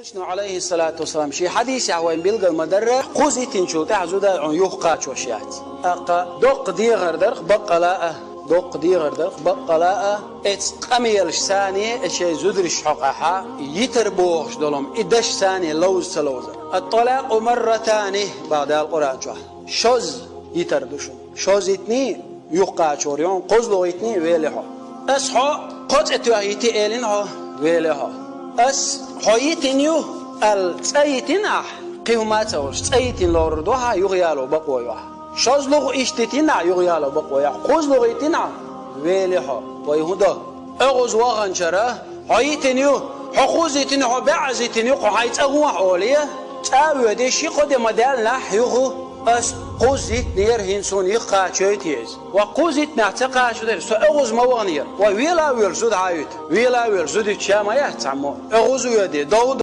شنو عليه الصلاة والسلام شي حديث وين بيلقى المدرة قوزي تنشو تحزودا عن يوقع شوشيات أقا دق دي غردرخ بقلاء دق دي غردرخ بقلاء اتس قميلش ثانية اشي زدرش حقها يتربوخش دولم ادش ثانية لوز سلوزة الطلاق مرتان بعد القرآن شوز يتردشون شوز اتني يوقع شوريون قوزلو اتني ويلحو اسحو قد اتوهيتي الينحو ويلحو أس حيتنيو التأيتنا قيمات أوش تأيتن لوردوها يغيالو بقويها شاز لغو إشتتنا يغيالو بقويها قوز لغيتنا ويلها ويهودا أغوز وغنشرة حيتنيو حقوزتنيو بعزتنيو قحيت أغوح أوليه تأوي ديشي قد مدالنا يغو أس قوزيت نير هنسون يقاشيتيز وقوزيت نعتقاش در سو أغوز موغنير وويلا ويرزود عايت ويلا ويرزود تشاما يهتعمو أغوز يدي داود